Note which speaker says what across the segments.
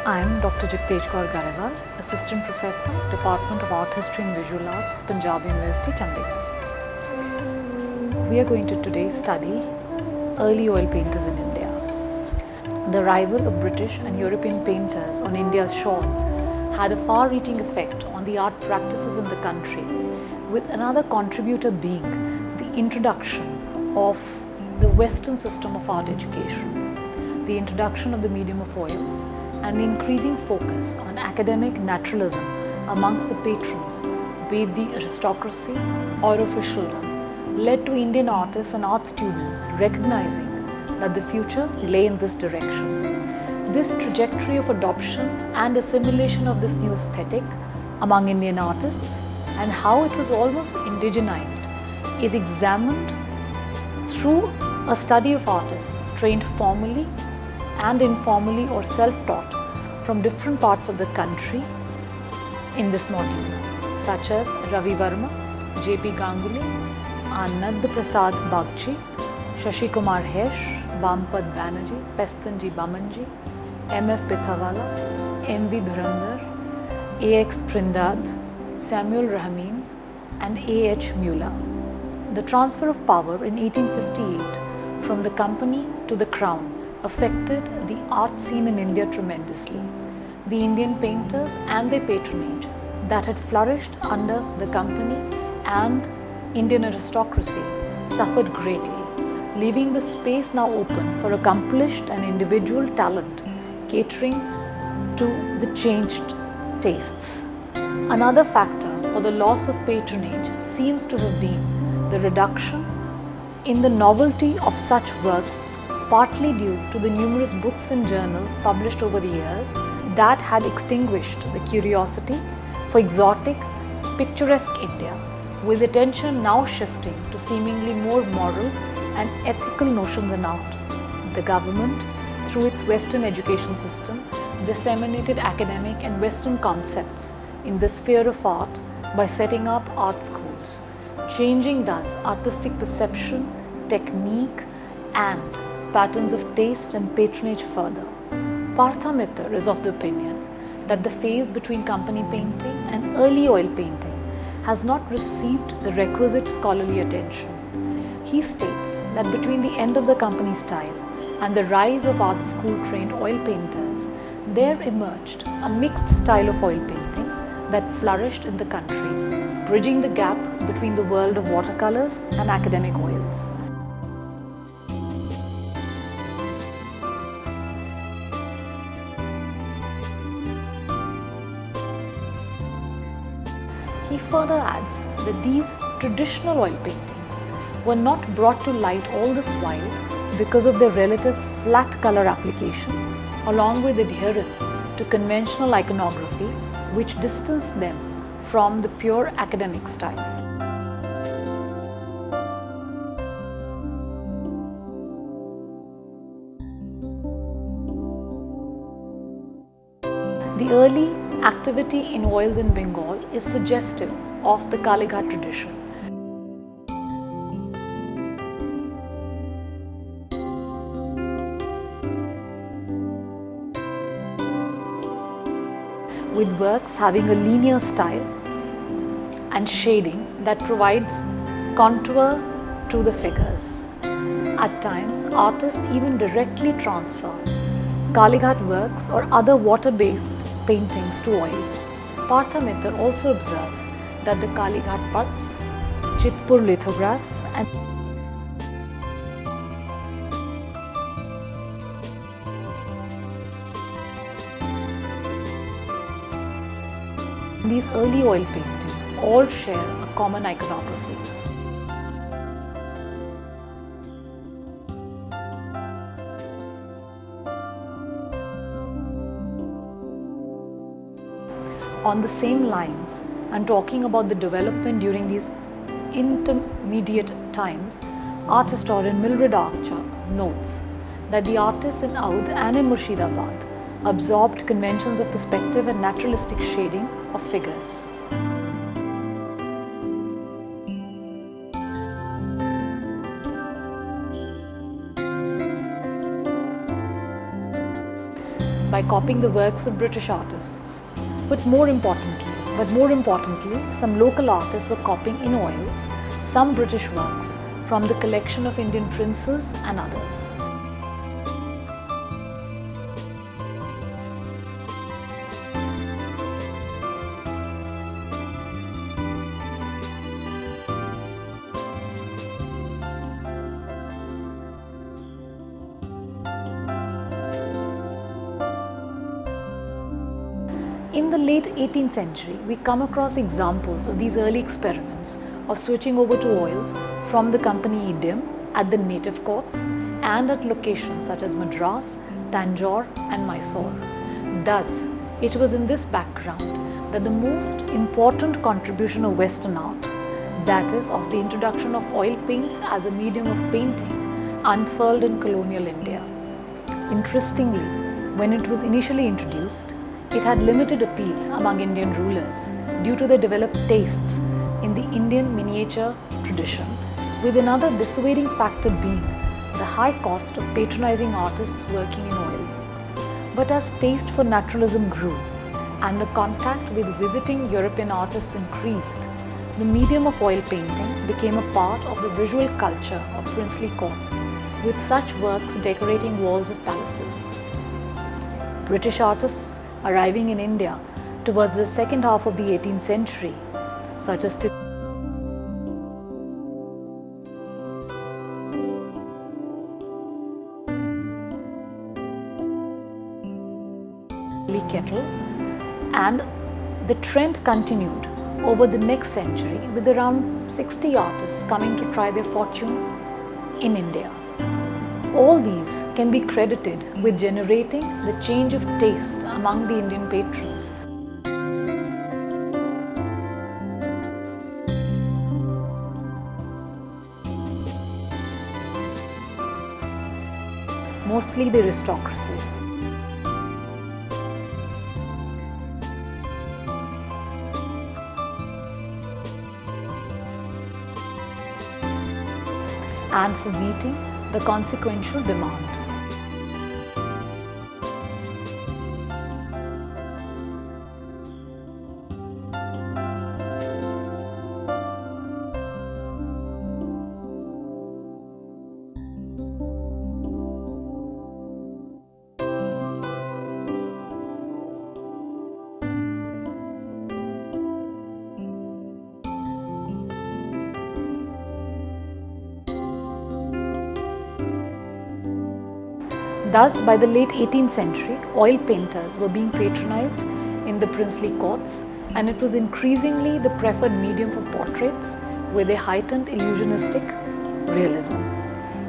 Speaker 1: I am Dr. Jagtesh Kaur Garewal, Assistant Professor, Department of Art History and Visual Arts, Punjab University, Chandigarh. We are going to today study early oil painters in India. The arrival of British and European painters on India's shores had a far-reaching effect on the art practices in the country, with another contributor being the introduction of the Western system of art education, the introduction of the medium of oils, and the increasing focus on academic naturalism amongst the patrons, be it the aristocracy or officialdom, led to Indian artists and art students recognizing that the future lay in this direction. This trajectory of adoption and assimilation of this new aesthetic among Indian artists and how it was almost indigenized is examined through a study of artists trained formally and informally or self-taught from different parts of the country in this module, such as Ravi Verma, J.P. Ganguly, Anand Prasad Bagchi, Shashi Kumar Hesh, Bampad Banerjee, Pestanji Bamanji, M.F. Pithawala, M.V. Dhurandhar, A.X. Trindad, Samuel Rahmin, and A.H. Muller. The transfer of power in 1858 from the company to the crown affected the art scene in India tremendously. The Indian painters and their patronage that had flourished under the company and Indian aristocracy suffered greatly, leaving the space now open for accomplished and individual talent catering to the changed tastes. Another factor for the loss of patronage seems to have been the reduction in the novelty of such works, partly due to the numerous books and journals published over the years that had extinguished the curiosity for exotic, picturesque India, with attention now shifting to seemingly more moral and ethical notions in art. The government, through its Western education system, disseminated academic and Western concepts in the sphere of art by setting up art schools, changing thus artistic perception, technique, and patterns of taste and patronage further. Partha Mitter is of the opinion that the phase between company painting and early oil painting has not received the requisite scholarly attention. He states that between the end of the company style and the rise of art school trained oil painters, there emerged a mixed style of oil painting that flourished in the country, bridging the gap between the world of watercolors and academic oils. He further adds that these traditional oil paintings were not brought to light all this while because of their relative flat color application, along with adherence to conventional iconography, which distanced them from the pure academic style. The early activity in oils in Bengal is suggestive of the Kalighat tradition. With works having a linear style and shading that provides contour to the figures. At times, artists even directly transfer Kalighat works or other water-based paintings to oil. Partha Mitter also observes that the Kalighat Pats, Chitpur lithographs and these early oil paintings all share a common iconography. On the same lines, and talking about the development during these intermediate times, art historian Milred Archer notes that the artists in Oudh and in Murshidabad absorbed conventions of perspective and naturalistic shading of figures. by copying the works of British artists. But more importantly, some local artists were copying in oils some British works from the collection of Indian princes and others. In the late 18th century, we come across examples of these early experiments of switching over to oils from the company idiom at the native courts and at locations such as Madras, Tanjore and Mysore. Thus, it was in this background that the most important contribution of Western art, that is of the introduction of oil paints as a medium of painting, unfurled in colonial India. Interestingly, when it was initially introduced, it had limited appeal among Indian rulers due to their developed tastes in the Indian miniature tradition, with another dissuading factor being the high cost of patronizing artists working in oils. But as taste for naturalism grew and the contact with visiting European artists increased, the medium of oil painting became a part of the visual culture of princely courts, with such works decorating walls of palaces. British artists arriving in India towards the second half of the 18th century, such as Tilly Kettle, and the trend continued over the next century with around 60 artists coming to try their fortune in India. All these can be credited with generating the change of taste among the Indian patrons. Mostly the aristocracy. And for meeting the consequential demand. Thus, by the late 18th century, oil painters were being patronized in the princely courts, and it was increasingly the preferred medium for portraits with a heightened illusionistic realism.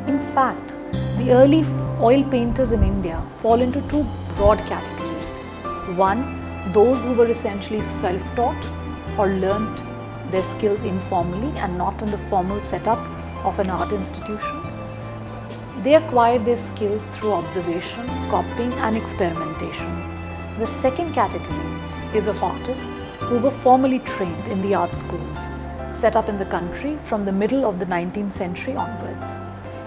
Speaker 1: In fact, the early oil painters in India fall into two broad categories. One, those who were essentially self-taught or learnt their skills informally and not in the formal setup of an art institution. They acquired their skills through observation, copying and experimentation. The second category is of artists who were formally trained in the art schools set up in the country from the middle of the 19th century onwards.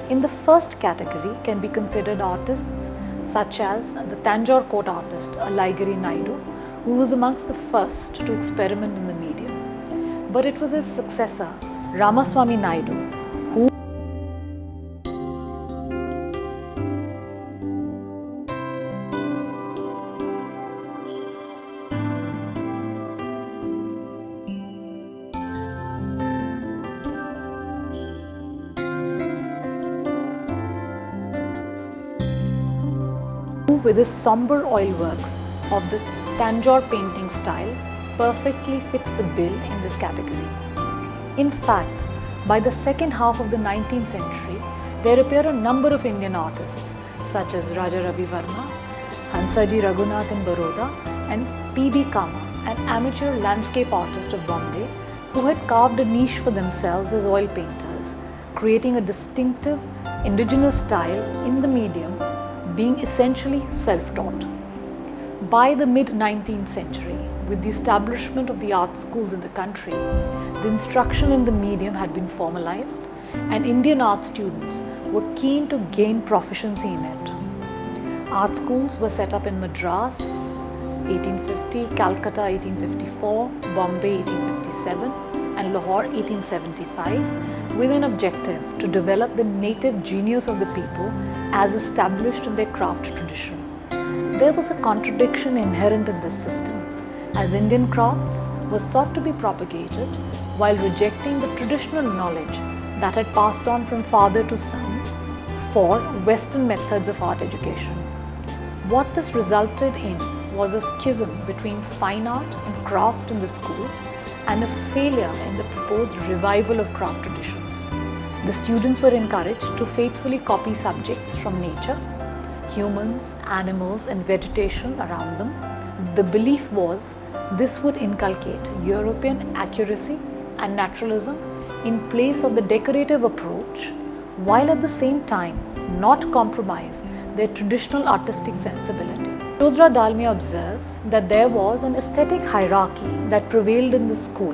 Speaker 1: In the first category can be considered artists such as the Tanjore court artist Alaigiri Naidu, who was amongst the first to experiment in the medium. But it was his successor, Ramaswamy Naidu, with his somber oil works of the Tanjore painting style perfectly fits the bill in this category. In fact, by the second half of the 19th century, there appear a number of Indian artists such as Raja Ravi Verma, Hansaji Raghunath in Baroda and P.B. Kama, an amateur landscape artist of Bombay who had carved a niche for themselves as oil painters, creating a distinctive indigenous style in the medium, being essentially self-taught. By the mid-19th century, with the establishment of the art schools in the country, the instruction in the medium had been formalized and Indian art students were keen to gain proficiency in it. Art schools were set up in Madras 1850, Calcutta 1854, Bombay 1857 and Lahore 1875 with an objective to develop the native genius of the people as established in their craft tradition. There was a contradiction inherent in this system, as Indian crafts were sought to be propagated while rejecting the traditional knowledge that had passed on from father to son for Western methods of art education. What this resulted in was a schism between fine art and craft in the schools and a failure in the proposed revival of craft traditions. The students were encouraged to faithfully copy subjects from nature, humans, animals and vegetation around them. The belief was this would inculcate European accuracy and naturalism in place of the decorative approach, while at the same time not compromise their traditional artistic sensibility. Shodra Dalmia observes that there was an aesthetic hierarchy that prevailed in the school,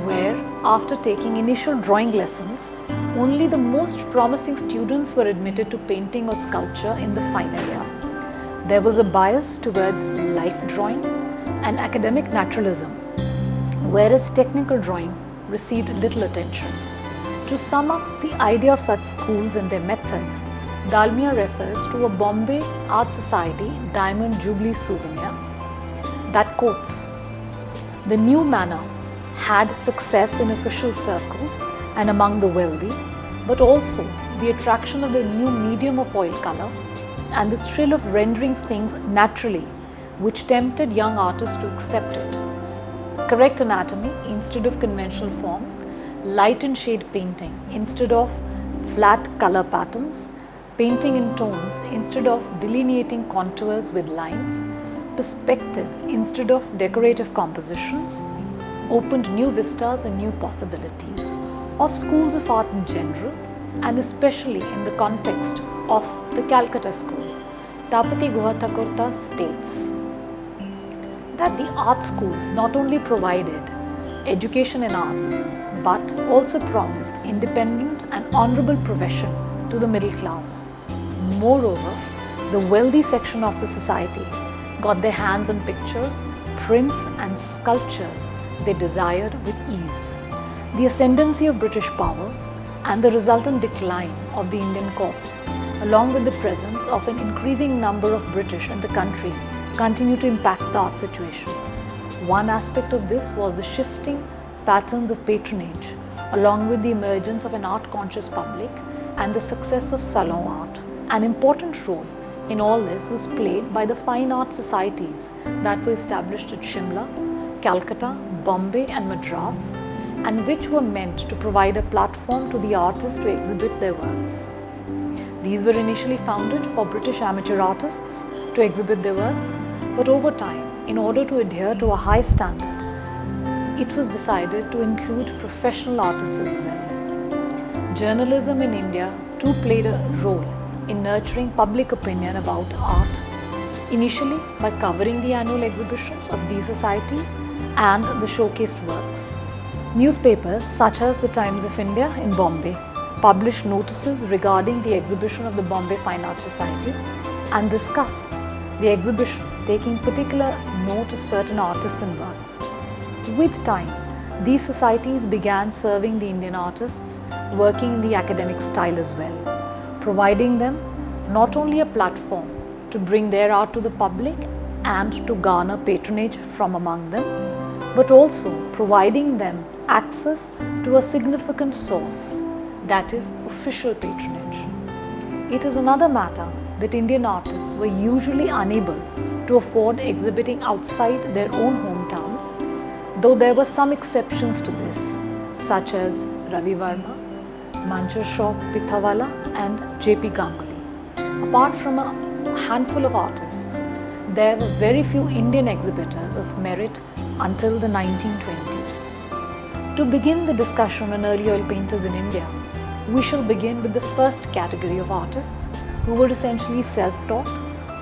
Speaker 1: where after taking initial drawing lessons, only the most promising students were admitted to painting or sculpture in the final year. There was a bias towards life drawing and academic naturalism, whereas technical drawing received little attention. To sum up the idea of such schools and their methods, Dalmia refers to a Bombay Art Society Diamond Jubilee souvenir that quotes, "The new manner had success in official circles and among the wealthy, but also the attraction of the new medium of oil color and the thrill of rendering things naturally, which tempted young artists to accept it. Correct anatomy instead of conventional forms, light and shade painting instead of flat color patterns, painting in tones instead of delineating contours with lines, perspective instead of decorative compositions, opened new vistas and new possibilities of schools of art in general and especially in the context of the Calcutta school." Tapati Guha Thakurta states that the art schools not only provided education in arts but also promised independent and honorable profession to the middle class. Moreover, the wealthy section of the society got their hands on pictures, prints and sculptures they desired with ease. The ascendancy of British power and the resultant decline of the Indian corps, along with the presence of an increasing number of British in the country, continue to impact the art situation. One aspect of this was the shifting patterns of patronage, along with the emergence of an art-conscious public and the success of salon art. An important role in all this was played by the fine art societies that were established at Shimla, Calcutta, Bombay and Madras, and which were meant to provide a platform to the artists to exhibit their works. These were initially founded for British amateur artists to exhibit their works, but over time, in order to adhere to a high standard, it was decided to include professional artists as well. Journalism in India too played a role in nurturing public opinion about art, initially by covering the annual exhibitions of these societies and the showcased works. Newspapers such as the Times of India in Bombay published notices regarding the exhibition of the Bombay Fine Arts Society and discussed the exhibition, taking particular note of certain artists and works. With time, these societies began serving the Indian artists working in the academic style as well, providing them not only a platform to bring their art to the public and to garner patronage from among them, but also providing them access to a significant source, that is, official patronage. It is another matter that Indian artists were usually unable to afford exhibiting outside their own hometowns, though there were some exceptions to this, such as Ravi Verma, Manchar Shah Pithawala and J.P. Ganguly. Apart from a handful of artists, there were very few Indian exhibitors of merit until the 1920s. To begin the discussion on early oil painters in India, we shall begin with the first category of artists who were essentially self-taught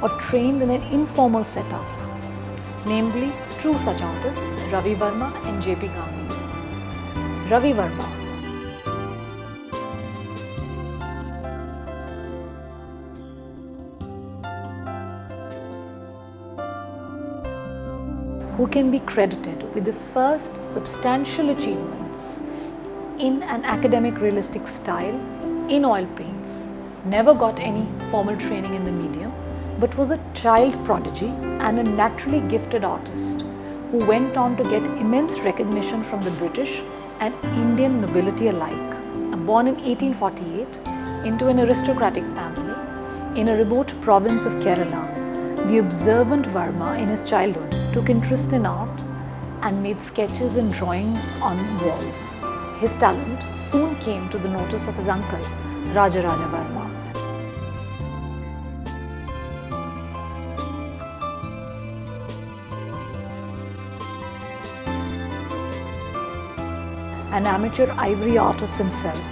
Speaker 1: or trained in an informal setup, namely true such artists Ravi Verma and J.P. Ganguly. Ravi Verma. who can be credited with the first substantial achievements in an academic realistic style in oil paints. Never got any formal training in the medium, but was a child prodigy and a naturally gifted artist who went on to get immense recognition from the British and Indian nobility alike. Born in 1848 into an aristocratic family in a remote province of Kerala, the observant Varma in his childhood took interest in art and made sketches and drawings on walls. His talent soon came to the notice of his uncle, Rajaraja Varma. An amateur ivory artist himself,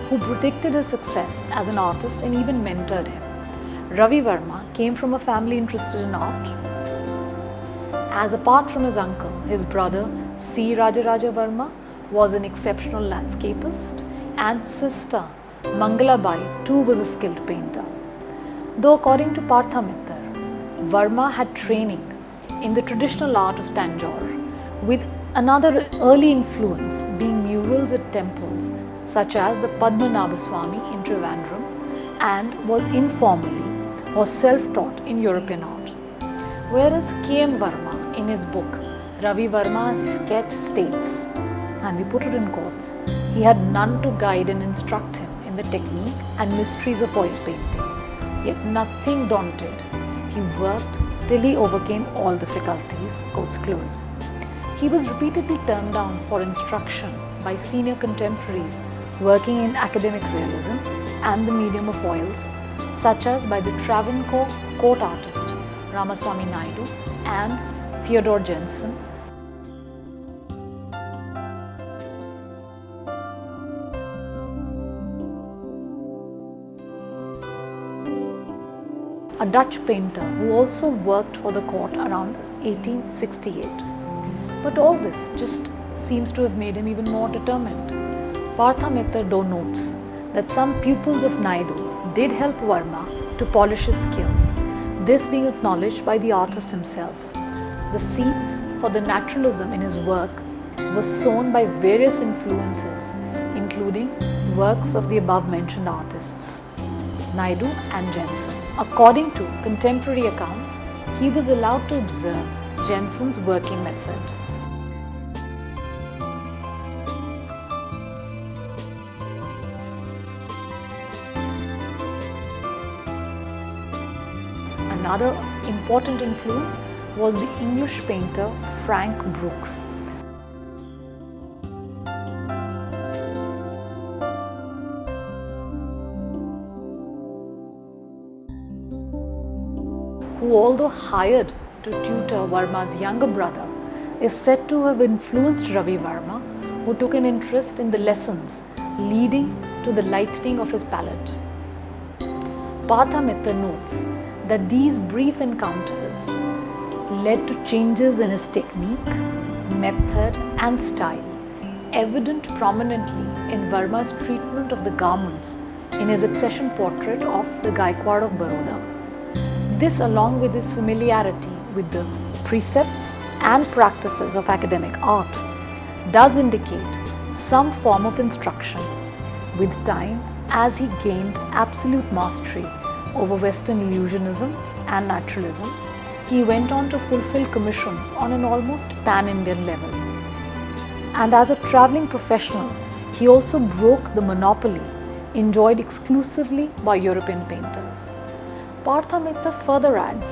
Speaker 1: who predicted his success as an artist and even mentored him. Ravi Varma came from a family interested in art. As apart from his uncle, his brother C. Rajaraja Varma was an exceptional landscapist, and sister Mangalabai too was a skilled painter. Though according to Partha Mittar, Varma had training in the traditional art of Tanjore, with another early influence being murals at temples such as the Padmanabhaswamy in Trivandrum, and was informally or self-taught in European art. Whereas K.M. Varma in his book Ravi Varma's Sketch states, and we put it in quotes, he had none to guide and instruct him in the technique and mysteries of oil painting. Yet nothing daunted, he worked till he overcame all difficulties, quotes close. He was repeatedly turned down for instruction by senior contemporaries working in academic realism and the medium of oils, such as by the Travancore court artist Ramaswamy Naidu and Theodore Jensen. A Dutch painter who also worked for the court around 1868. But all this just seems to have made him even more determined. Partha Mittar though notes that some pupils of Naidu did help Varma to polish his skills, this being acknowledged by the artist himself. The seeds for the naturalism in his work were sown by various influences, including works of the above mentioned artists, Naidu and Jensen. According to contemporary accounts, he was allowed to observe Jensen's working method. Another important influence was the English painter Frank Brooks. Who, although hired to tutor Varma's younger brother, is said to have influenced Ravi Varma, who took an interest in the lessons leading to the lightening of his palette. Partha Mittar notes that these brief encounters led to changes in his technique, method and style, evident prominently in Varma's treatment of the garments in his accession portrait of the Gaikwad of Baroda. This, along with his familiarity with the precepts and practices of academic art, does indicate some form of instruction. With time, as he gained absolute mastery over Western illusionism and naturalism, he went on to fulfill commissions on an almost pan-Indian level. And as a travelling professional, he also broke the monopoly enjoyed exclusively by European painters. Partha Mittar further adds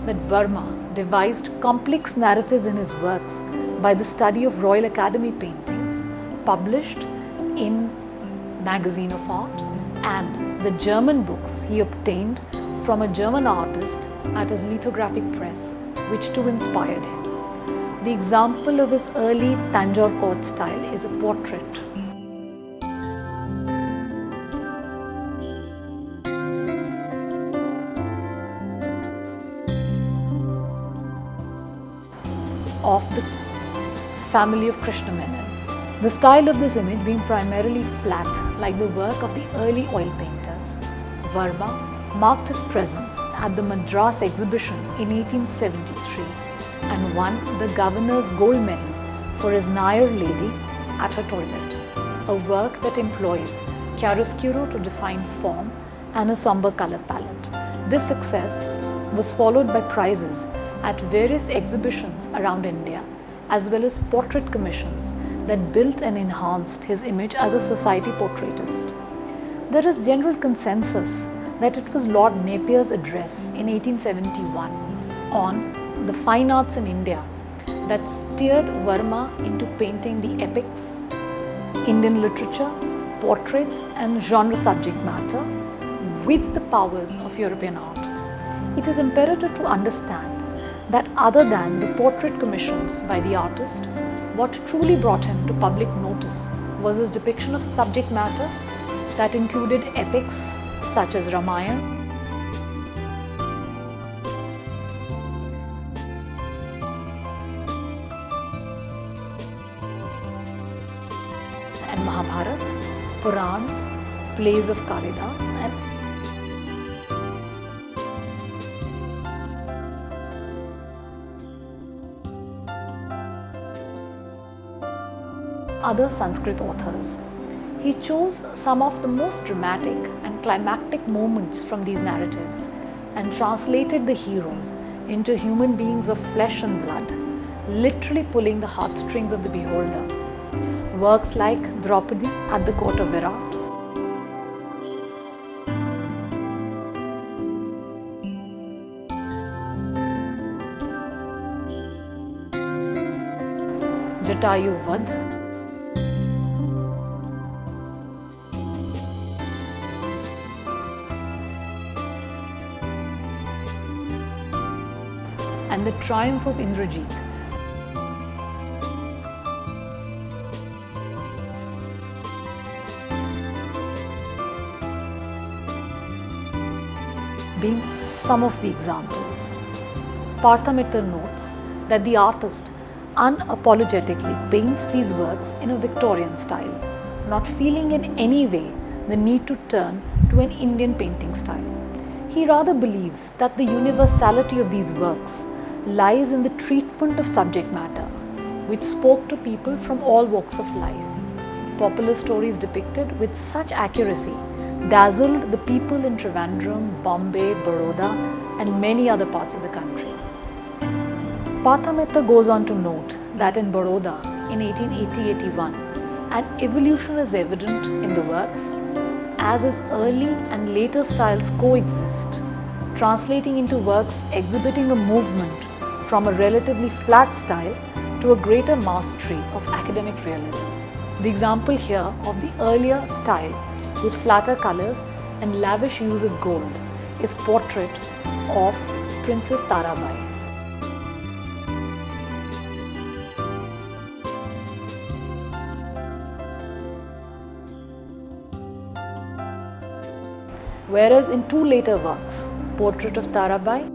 Speaker 1: that Varma devised complex narratives in his works by the study of Royal Academy paintings published in Magazine of Art and the German books he obtained from a German artist at his lithographic press, which too inspired him. The example of his early Tanjore court style is a portrait. Of the family of Krishna Menon. The style of this image being primarily flat, like the work of the early oil painters. Varma marked his presence at the Madras exhibition in 1873 and won the Governor's Gold Medal for his Nair Lady at her toilet, a work that employs chiaroscuro to define form and a somber color palette. This success was followed by prizes at various exhibitions around India, as well as portrait commissions that built and enhanced his image as a society portraitist. There is general consensus that it was Lord Napier's address in 1871 on the fine arts in India that steered Verma into painting the epics, Indian literature, portraits and genre subject matter with the powers of European art. It is imperative to understand that other than the portrait commissions by the artist, what truly brought him to public notice was his depiction of subject matter that included epics such as Ramayana and Mahabharata, Purans, plays of Kalidas and other Sanskrit authors. He chose some of the most dramatic and climactic moments from these narratives and translated the heroes into human beings of flesh and blood, literally pulling the heartstrings of the beholder. Works like Draupadi at the court of Virat, Jatayu Vadh, and the triumph of Indrajit. Being some of the examples. Parthamitra notes that the artist unapologetically paints these works in a Victorian style, not feeling in any way the need to turn to an Indian painting style. He rather believes that the universality of these works lies in the treatment of subject matter, which spoke to people from all walks of life. Popular stories depicted with such accuracy dazzled the people in Trivandrum, Bombay, Baroda, and many other parts of the country. Parthamitra goes on to note that in Baroda in 1880-81, an evolution is evident in the works as his early and later styles coexist, translating into works exhibiting a movement from a relatively flat style to a greater mastery of academic realism. The example here of the earlier style with flatter colors and lavish use of gold is portrait of Princess Tarabai. Whereas in two later works, Portrait of Tarabai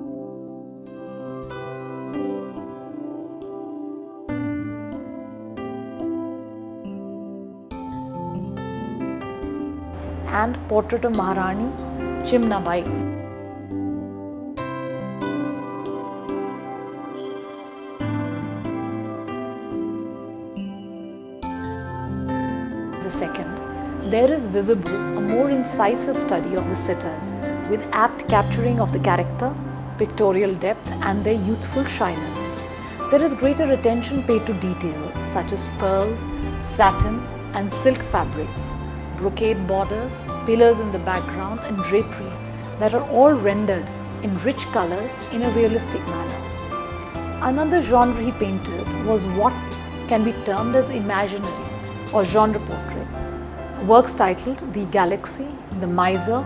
Speaker 1: and Portrait of Maharani Chimnabai, the second, there is visible a more incisive study of the sitters with apt capturing of the character, pictorial depth and their youthful shyness. There is greater attention paid to details such as pearls, satin and silk fabrics, brocade borders, pillars in the background and drapery that are all rendered in rich colors in a realistic manner. Another genre he painted was what can be termed as imaginary or genre portraits. Works titled The Galaxy, The Miser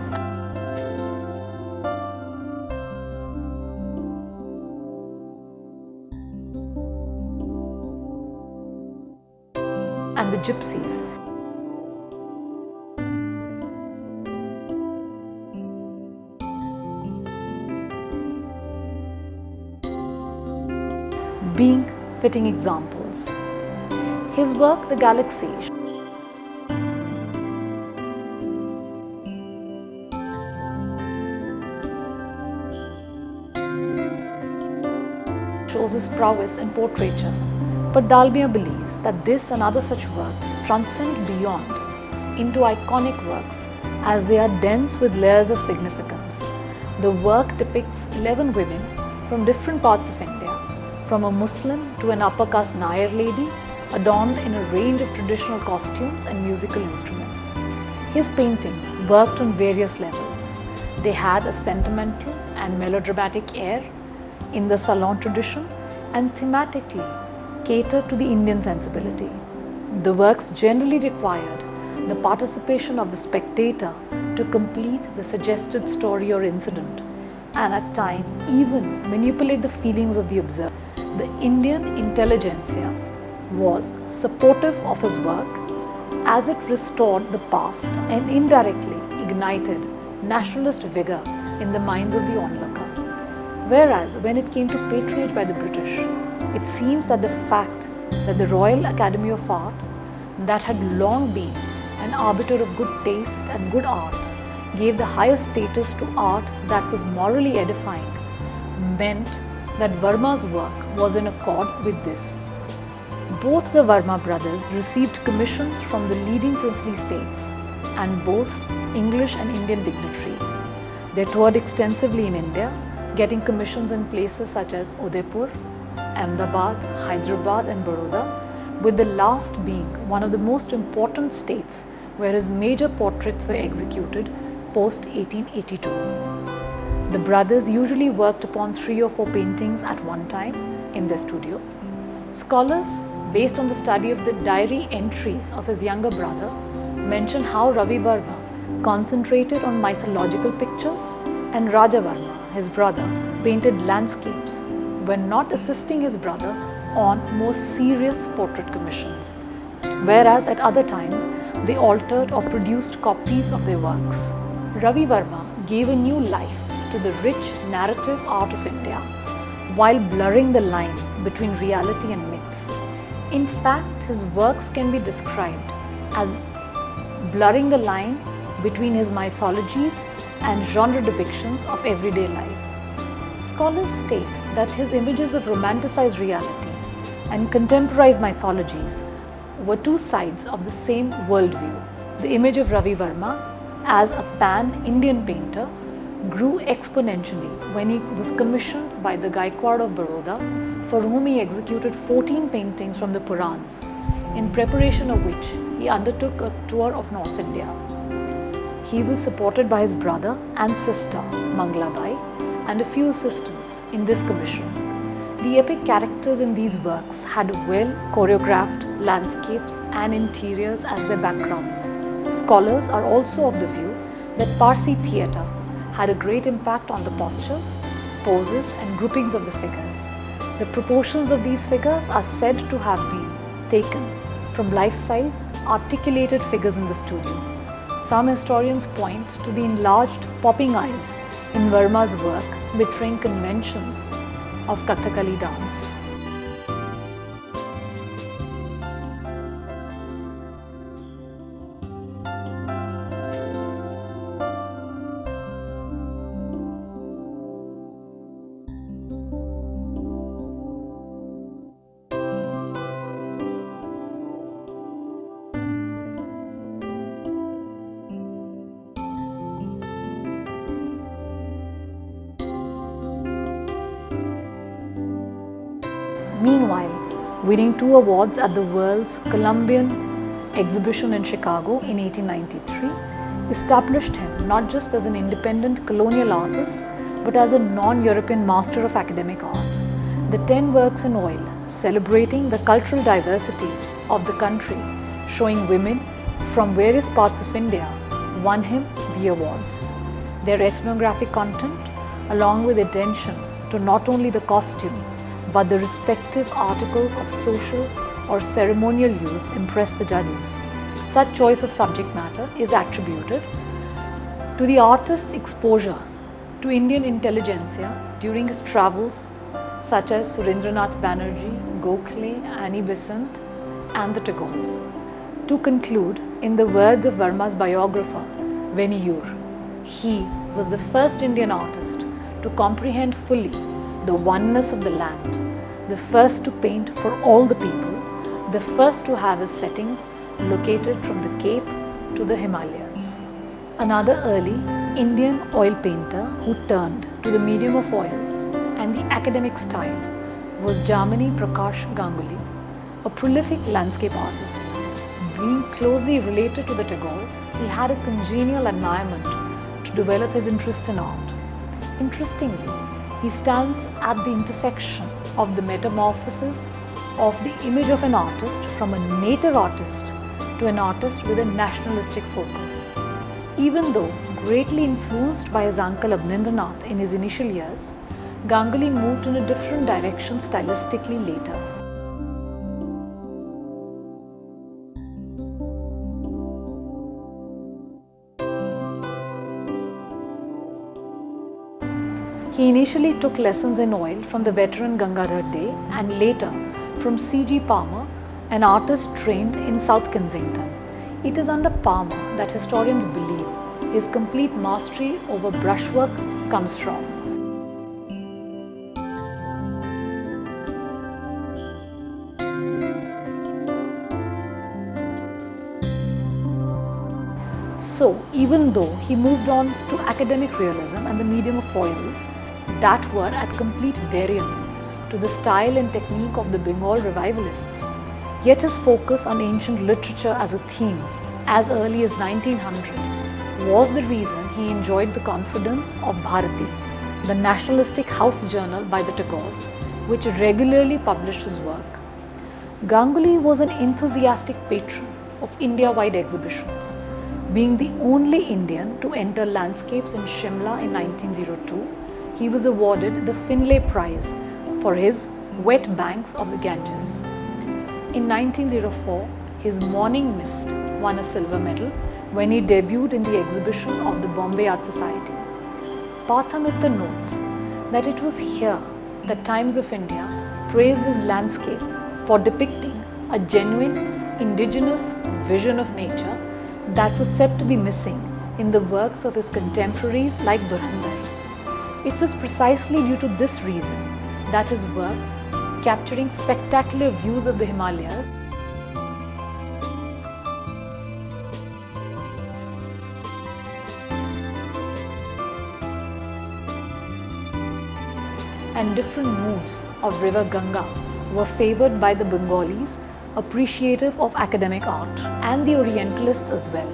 Speaker 1: and The Gypsies. Being fitting examples. His work, The Galaxy, shows his prowess in portraiture, but Dalmia believes that this and other such works transcend beyond into iconic works as they are dense with layers of significance. The work depicts 11 women from different parts of India, from a Muslim to an upper caste Nair lady, adorned in a range of traditional costumes and musical instruments. His paintings worked on various levels. They had a sentimental and melodramatic air in the salon tradition and thematically catered to the Indian sensibility. The works generally required the participation of the spectator to complete the suggested story or incident, and at times even manipulate the feelings of the observer. The Indian intelligentsia was supportive of his work as it restored the past and indirectly ignited nationalist vigor in the minds of the onlooker. Whereas when it came to patronage by the British, it seems that the fact that the Royal Academy of Art, that had long been an arbiter of good taste and good art, gave the highest status to art that was morally edifying, meant that Varma's work was in accord with this. Both the Varma brothers received commissions from the leading princely states and both English and Indian dignitaries. They toured extensively in India, getting commissions in places such as Udaipur, Ahmedabad, Hyderabad and Baroda, with the last being one of the most important states where his major portraits were executed post 1882. The brothers usually worked upon 3 or 4 paintings at one time in their studio. Scholars, based on the study of the diary entries of his younger brother, mention how Ravi Varma concentrated on mythological pictures and Raja Varma, his brother, painted landscapes when not assisting his brother on more serious portrait commissions, whereas at other times they altered or produced copies of their works. Ravi Varma gave a new life to the rich narrative art of India while blurring the line between reality and myth. In fact, his works can be described as blurring the line between his mythologies and genre depictions of everyday life. Scholars state that his images of romanticized reality and contemporized mythologies were 2 sides of the same worldview. The image of Ravi Varma as a pan-Indian painter grew exponentially when he was commissioned by the Gaikwad of Baroda, for whom he executed 14 paintings from the Purans, in preparation of which he undertook a tour of North India. He was supported by his brother and sister, Mangalabai, and a few assistants in this commission. The epic characters in these works had well choreographed landscapes and interiors as their backgrounds. Scholars are also of the view that Parsi theatre had a great impact on the postures, poses and groupings of the figures. The proportions of these figures are said to have been taken from life-size, articulated figures in the studio. Some historians point to the enlarged popping eyes in Varma's work, betraying conventions of Kathakali dance. Meanwhile, winning 2 awards at the World's Columbian Exhibition in Chicago in 1893 established him not just as an independent colonial artist, but as a non-European master of academic art. The 10 works in oil, celebrating the cultural diversity of the country, showing women from various parts of India, won him the awards. Their ethnographic content, along with attention to not only the costume, but the respective articles of social or ceremonial use, impressed the judges. Such choice of subject matter is attributed to the artist's exposure to Indian intelligentsia during his travels, such as Surendranath Banerjee, Gokhale, Annie Besant, and the Tagores. To conclude, in the words of Varma's biographer, Veniyur, he was the first Indian artist to comprehend fully the oneness of the land, the first to paint for all the people, the first to have his settings located from the Cape to the Himalayas. Another early Indian oil painter who turned to the medium of oils and the academic style was Jamani Prakash Ganguly, a prolific landscape artist. Being closely related to the Tagores, he had a congenial environment to develop his interest in art. Interestingly, he stands at the intersection of the metamorphosis of the image of an artist from a native artist to an artist with a nationalistic focus. Even though greatly influenced by his uncle Abnindranath in his initial years, Ganguly moved in a different direction stylistically later. He initially took lessons in oil from the veteran Gangadhar Dey and later from C.G. Palmer, an artist trained in South Kensington. It is under Palmer that historians believe his complete mastery over brushwork comes from. So, even though he moved on to academic realism and the medium of oils that were at complete variance to the style and technique of the Bengal revivalists, yet his focus on ancient literature as a theme as early as 1900 was the reason he enjoyed the confidence of Bharati, the nationalistic house journal by the Tagores, which regularly published his work. Ganguly was an enthusiastic patron of India-wide exhibitions. Being the only Indian to enter landscapes in Shimla in 1902, he was awarded the Finlay Prize for his Wet Banks of the Ganges. In 1904, his Morning Mist won a silver medal when he debuted in the exhibition of the Bombay Art Society. Partha Mitra notes that it was here that Times of India praised his landscape for depicting a genuine indigenous vision of nature that was said to be missing in the works of his contemporaries like Dhurandhar. It was precisely due to this reason that his works, capturing spectacular views of the Himalayas, and different moods of River Ganga were favoured by the Bengalis, appreciative of academic art, and the Orientalists as well.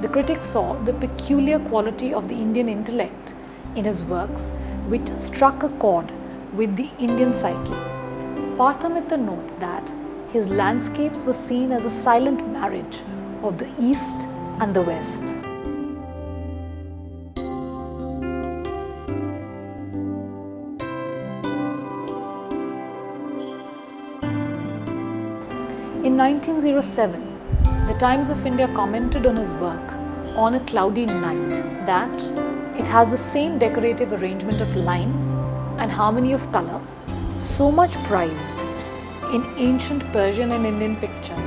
Speaker 1: The critics saw the peculiar quality of the Indian intellect in his works, which struck a chord with the Indian psyche. Partha Mitra notes that his landscapes were seen as a silent marriage of the East and the West. In 1907, the Times of India commented on his work On a Cloudy Night that it has the same decorative arrangement of line and harmony of color so much prized in ancient Persian and Indian pictures.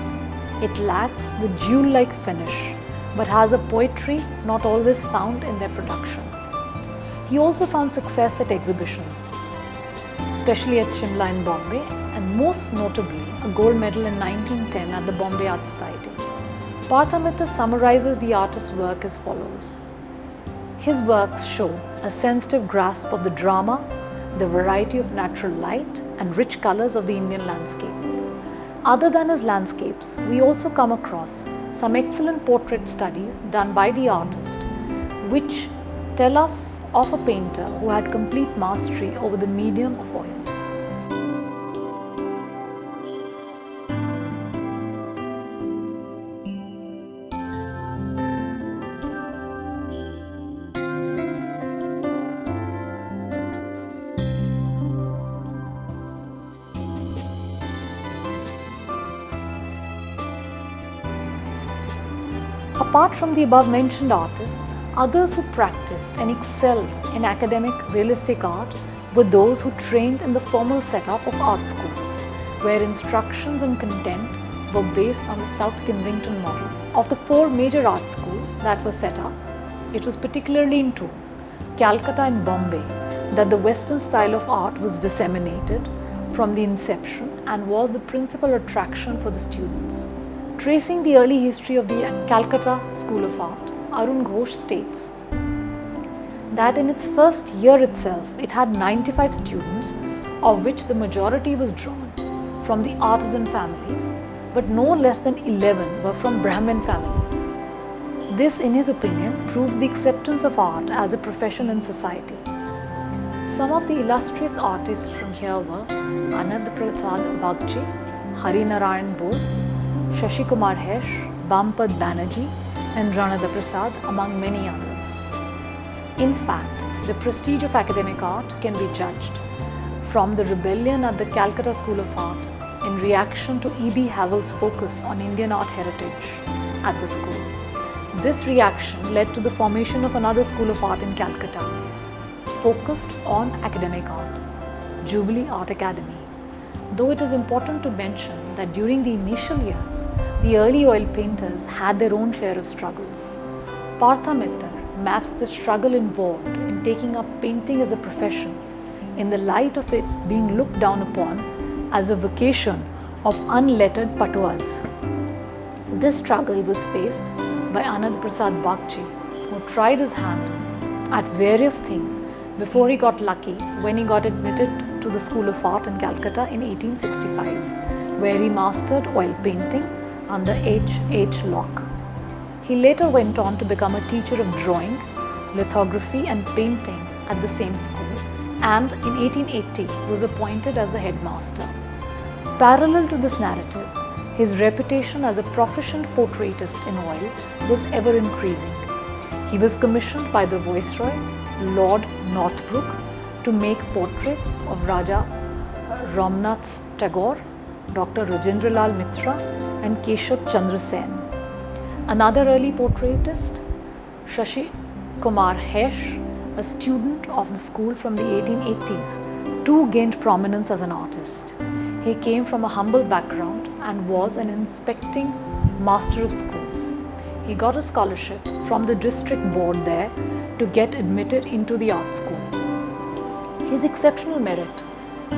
Speaker 1: It lacks the jewel-like finish but has a poetry not always found in their production. He also found success at exhibitions, especially at Shimla and Bombay, and most notably a gold medal in 1910 at the Bombay Art Society. Partha Mitra summarizes the artist's work as follows. His works show a sensitive grasp of the drama, the variety of natural light and rich colors of the Indian landscape. Other than his landscapes, we also come across some excellent portrait studies done by the artist, which tell us of a painter who had complete mastery over the medium of oils. Apart from the above mentioned artists, others who practiced and excelled in academic realistic art were those who trained in the formal setup of art schools, where instructions and content were based on the South Kensington model. Of the 4 major art schools that were set up, it was particularly in 2, Calcutta and Bombay, that the Western style of art was disseminated from the inception and was the principal attraction for the students. Tracing the early history of the Calcutta School of Art, Arun Ghosh states that in its first year itself, it had 95 students, of which the majority was drawn from the artisan families, but no less than 11 were from Brahmin families. This, in his opinion, proves the acceptance of art as a profession in society. Some of the illustrious artists from here were Anand Prasad Bagchi, Hari Narayan Bose, Shashi Kumar Hesh, Bampad Banerjee, and Ranada Prasad, among many others. In fact, the prestige of academic art can be judged from the rebellion at the Calcutta School of Art in reaction to E.B. Havel's focus on Indian art heritage at the school. This reaction led to the formation of another school of art in Calcutta, focused on academic art, Jubilee Art Academy. Though it is important to mention that during the initial years, the early oil painters had their own share of struggles. Partha Mittal maps the struggle involved in taking up painting as a profession in the light of it being looked down upon as a vocation of unlettered patuas. This struggle was faced by Anand Prasad Bagchi, who tried his hand at various things before he got lucky when he got admitted to the School of Art in Calcutta in 1865, where he mastered oil painting under H. Locke. He later went on to become a teacher of drawing, lithography and painting at the same school, and in 1880 was appointed as the headmaster. Parallel to this narrative, his reputation as a proficient portraitist in oil was ever increasing. He was commissioned by the Viceroy, Lord Northbrook, to make portraits of Raja Ramnath Tagore, Dr. Rajendralal Mitra, and Keshav Chandra Sen. Another early portraitist, Shashi Kumar Hesh, a student of the school from the 1880s, too gained prominence as an artist. He came from a humble background and was an inspecting master of schools. He got a scholarship from the district board there to get admitted into the art school. His exceptional merit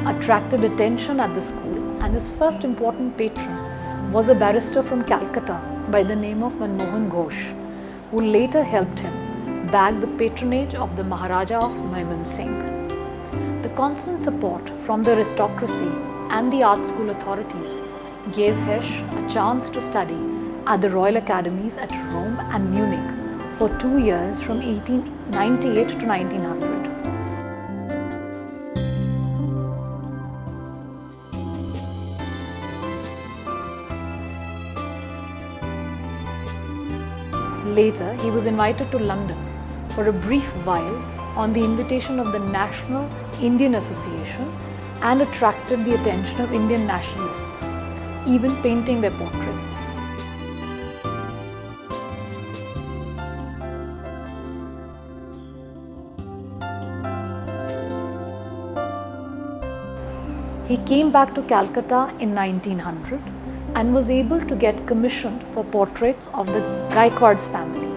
Speaker 1: attracted attention at the school, and his first important patron was a barrister from Calcutta by the name of Manmohan Ghosh, who later helped him bag the patronage of the Maharaja of Mymensingh. The constant support from the aristocracy and the art school authorities gave Hesh a chance to study at the Royal Academies at Rome and Munich for 2 years from 1898 to 1900. Later, he was invited to London for a brief while on the invitation of the National Indian Association and attracted the attention of Indian nationalists, even painting their portraits. He came back to Calcutta in 1900 and was able to get commissioned for portraits of the Gaikwad's family.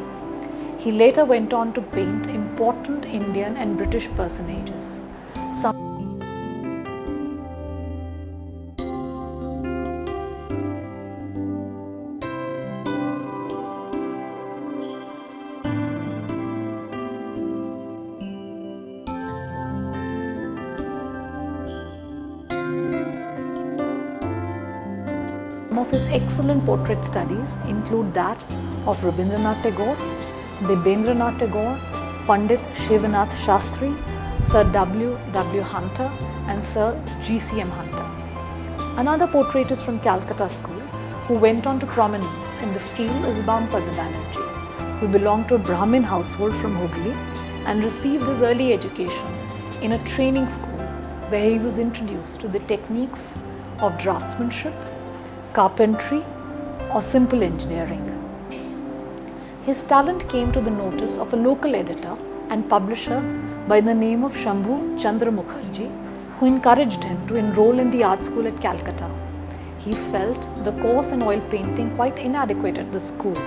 Speaker 1: He later went on to paint important Indian and British personages. Some of his excellent portrait studies include that of Rabindranath Tagore, Debendranath Tagore, Pandit Shivanath Shastri, Sir W. W. Hunter, and Sir G. C. M. Hunter. Another portraitist from Calcutta School who went on to prominence in the field is Bampad Banerjee, who belonged to a Brahmin household from Hooghly and received his early education in a training school where he was introduced to the techniques of draftsmanship, carpentry, or simple engineering. His talent came to the notice of a local editor and publisher by the name of Shambhu Chandra Mukherjee, who encouraged him to enroll in the art school at Calcutta. He felt the course in oil painting quite inadequate at the school,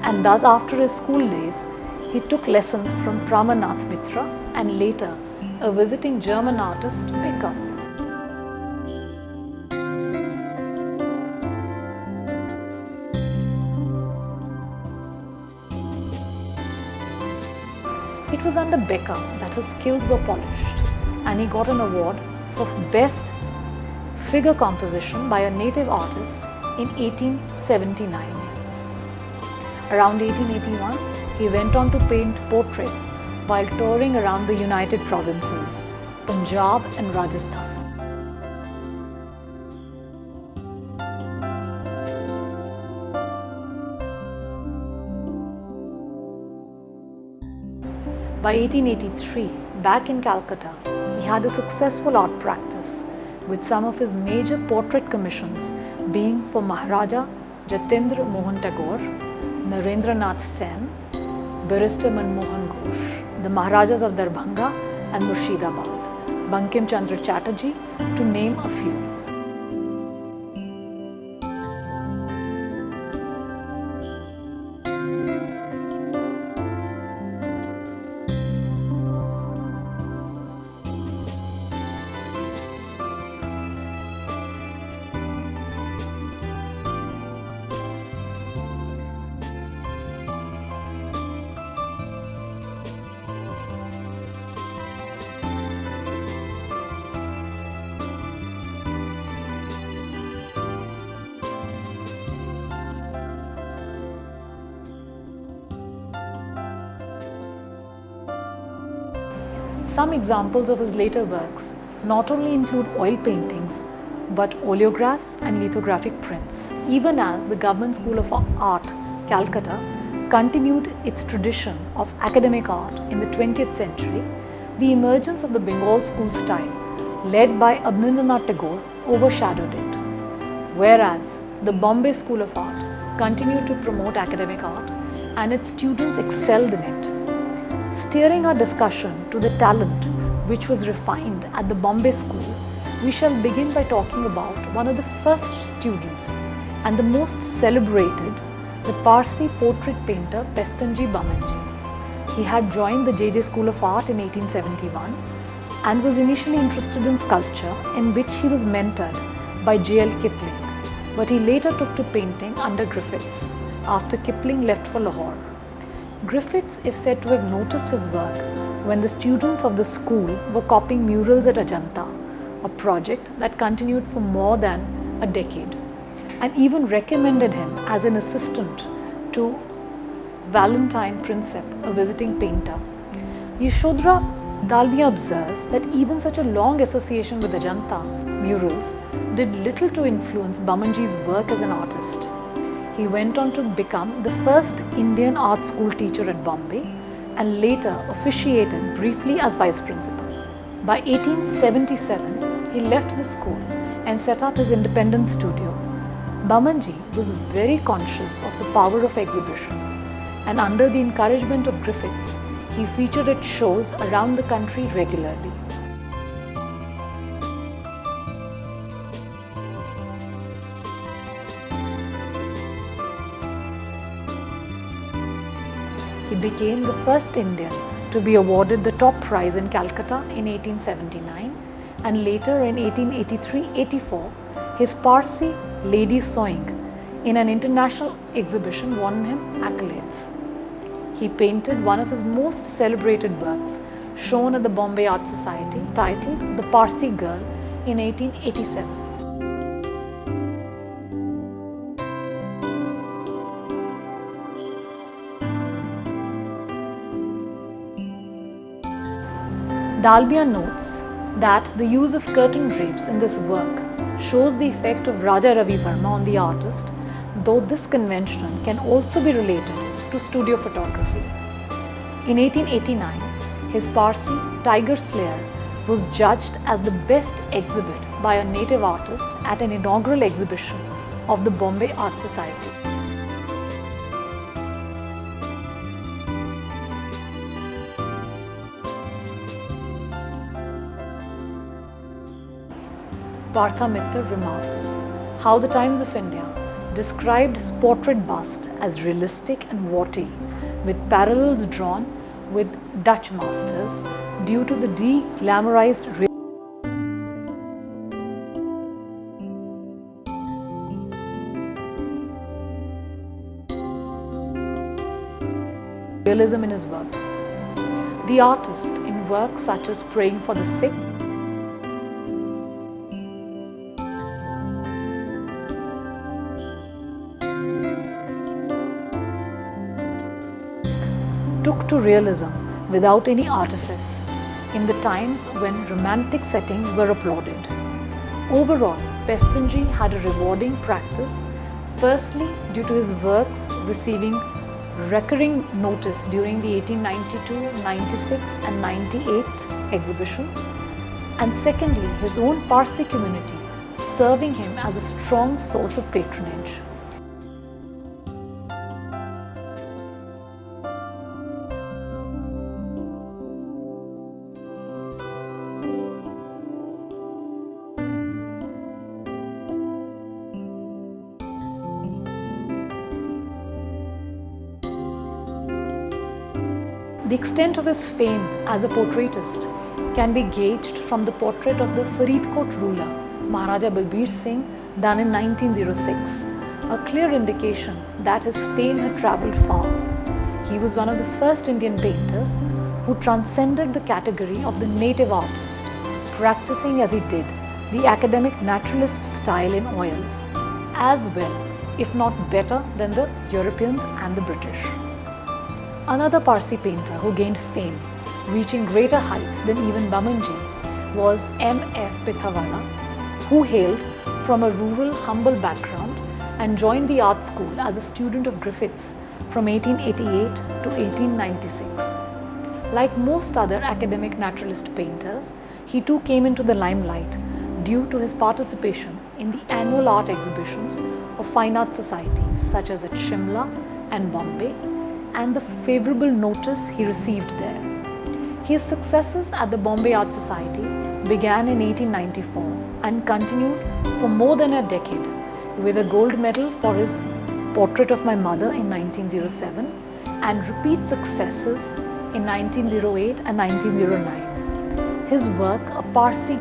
Speaker 1: and thus after his school days, he took lessons from Pramanath Mitra and later a visiting German artist, Becker. It was under Becker that his skills were polished, and he got an award for Best Figure Composition by a native artist in 1879. Around 1881, he went on to paint portraits while touring around the United Provinces, Punjab and Rajasthan. By 1883, back in Calcutta, he had a successful art practice, with some of his major portrait commissions being for Maharaja Jatendra Mohan Tagore, Narendranath Sen, Barrister Manmohan Ghosh, the Maharajas of Darbhanga and Murshidabad, Bankim Chandra Chatterjee, to name a few. Some examples of his later works not only include oil paintings, but oleographs and lithographic prints. Even as the Government School of Art, Calcutta, continued its tradition of academic art in the 20th century, the emergence of the Bengal school style, led by Abhinavanath Tagore, overshadowed it. Whereas the Bombay School of Art continued to promote academic art and its students excelled in it. Steering our discussion to the talent which was refined at the Bombay School, we shall begin by talking about one of the first students and the most celebrated, the Parsi portrait painter Pestanji Bamanji. He had joined the JJ School of Art in 1871 and was initially interested in sculpture, in which he was mentored by J.L. Kipling, but he later took to painting under Griffiths after Kipling left for Lahore. Griffiths is said to have noticed his work when the students of the school were copying murals at Ajanta, a project that continued for more than a decade, and even recommended him as an assistant to Valentine Prinsep, a visiting painter. Yashodhara Dalmia observes that even such a long association with Ajanta murals did little to influence Bamanji's work as an artist. He went on to become the first Indian art school teacher at Bombay and later officiated briefly as vice principal. By 1877, he left the school and set up his independent studio. Bamanji was very conscious of the power of exhibitions, and under the encouragement of Griffiths, he featured at shows around the country regularly. He became the first Indian to be awarded the top prize in Calcutta in 1879, and later in 1883-84, his Parsi Lady Sewing in an international exhibition won him accolades. He painted one of his most celebrated works, shown at the Bombay Art Society, titled The Parsi Girl in 1887. Dalmia notes that the use of curtain drapes in this work shows the effect of Raja Ravi Verma on the artist, though this convention can also be related to studio photography. In 1889, his Parsi Tiger Slayer was judged as the best exhibit by a native artist at an inaugural exhibition of the Bombay Art Society. Partha Mitra remarks how the Times of India described his portrait bust as realistic and warty, with parallels drawn with Dutch masters due to the de-glamorized realism in his works. The artist, in works such as Praying for the Sick, took to realism without any artifice in the times when romantic settings were applauded. Overall, Pestunji had a rewarding practice, firstly due to his works receiving recurring notice during the 1892, 96 and 98 exhibitions, and secondly his own Parsi community serving him as a strong source of patronage. The extent of his fame as a portraitist can be gauged from the portrait of the Faridkot ruler, Maharaja Balbir Singh, done in 1906, a clear indication that his fame had travelled far. He was one of the first Indian painters who transcended the category of the native artist, practicing as he did the academic naturalist style in oils, as well, if not better, than the Europeans and the British. Another Parsi painter who gained fame, reaching greater heights than even Bamanji, was M.F. Pithawala, who hailed from a rural, humble background and joined the art school as a student of Griffiths from 1888 to 1896. Like most other academic naturalist painters, he too came into the limelight due to his participation in the annual art exhibitions of fine art societies such as at Shimla and Bombay, and the favourable notice he received there. His successes at the Bombay Art Society began in 1894 and continued for more than a decade, with a gold medal for his Portrait of My Mother in 1907 and repeat successes in 1908 and 1909. His work, a Parsi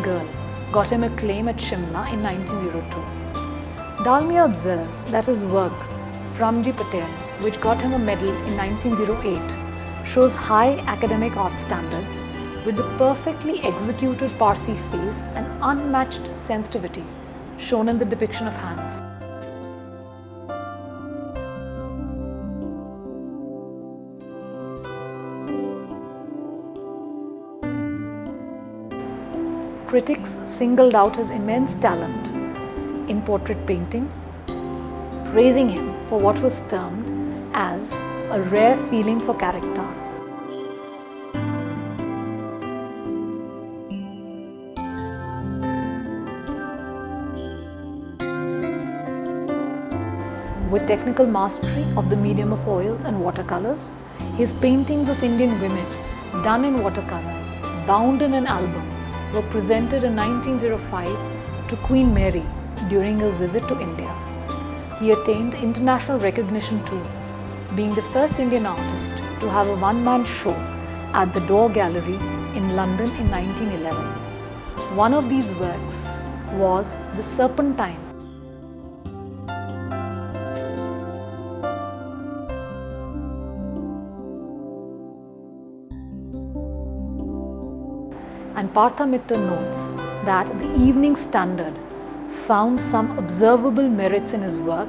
Speaker 1: girl, got him acclaim at Shimla in 1902. Dalmia observes that his work, Framji Patel, which got him a medal in 1908, shows high academic art standards with the perfectly executed Parsi face and unmatched sensitivity shown in the depiction of hands. Critics singled out his immense talent in portrait painting, praising him for what was termed as a rare feeling for character. With technical mastery of the medium of oils and watercolors, his paintings of Indian women done in watercolors, bound in an album, were presented in 1905 to Queen Mary during a visit to India. He attained international recognition too, being the first Indian artist to have a one-man show at the Door Gallery in London in 1911. One of these works was The Serpentine, and Partha Mitter notes that the Evening Standard found some observable merits in his work,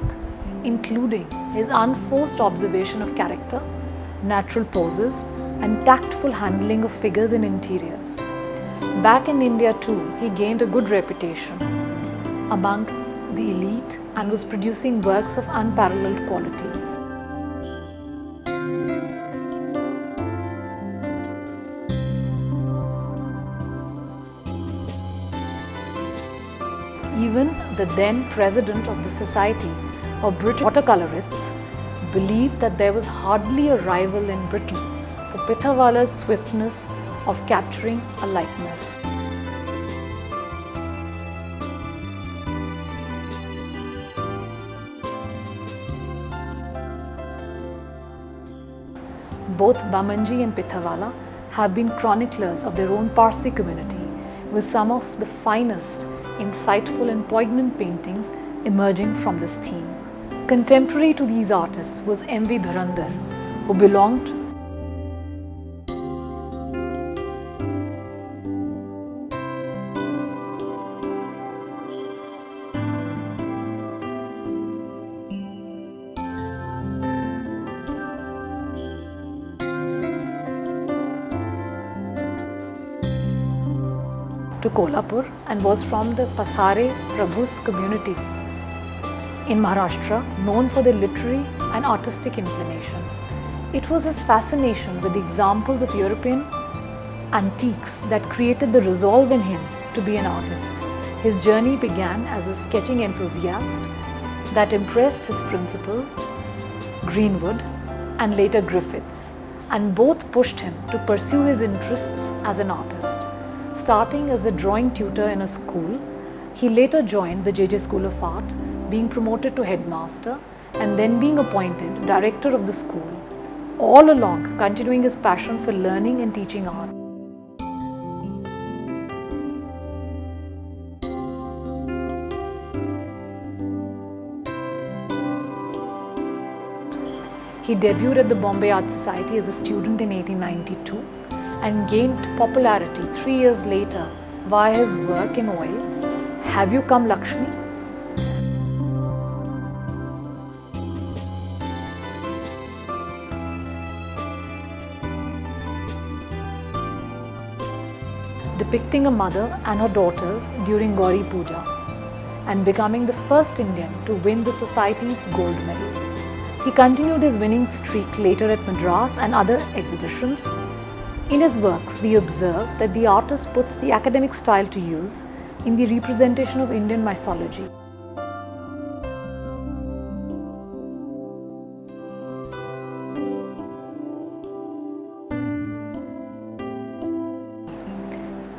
Speaker 1: including his unforced observation of character, natural poses, and tactful handling of figures in interiors. Back in India too, he gained a good reputation among the elite and was producing works of unparalleled quality. Even the then president of the Society of British Watercolorists believed that there was hardly a rival in Britain for Pithawala's swiftness of capturing a likeness. Both Bamanji and Pithawala have been chroniclers of their own Parsi community, with some of the finest insightful and poignant paintings emerging from this theme. Contemporary to these artists was M.V. Dhurandhar, who belonged to Kolhapur and was from the Pathare Prabhus community in Maharashtra, known for their literary and artistic inclination. It was his fascination with the examples of European antiques that created the resolve in him to be an artist. His journey began as a sketching enthusiast that impressed his principal, Greenwood, and later Griffiths, and both pushed him to pursue his interests as an artist. Starting as a drawing tutor in a school, he later joined the J.J. School of Art, being promoted to headmaster and then being appointed director of the school, all along continuing his passion for learning and teaching art. He debuted at the Bombay Art Society as a student in 1892 and gained popularity 3 years later via his work in oil, Have You Come Lakshmi? Depicting a mother and her daughters during Gauri Puja and becoming the first Indian to win the Society's gold medal. He continued his winning streak later at Madras and other exhibitions. In his works, we observe that the artist puts the academic style to use in the representation of Indian mythology.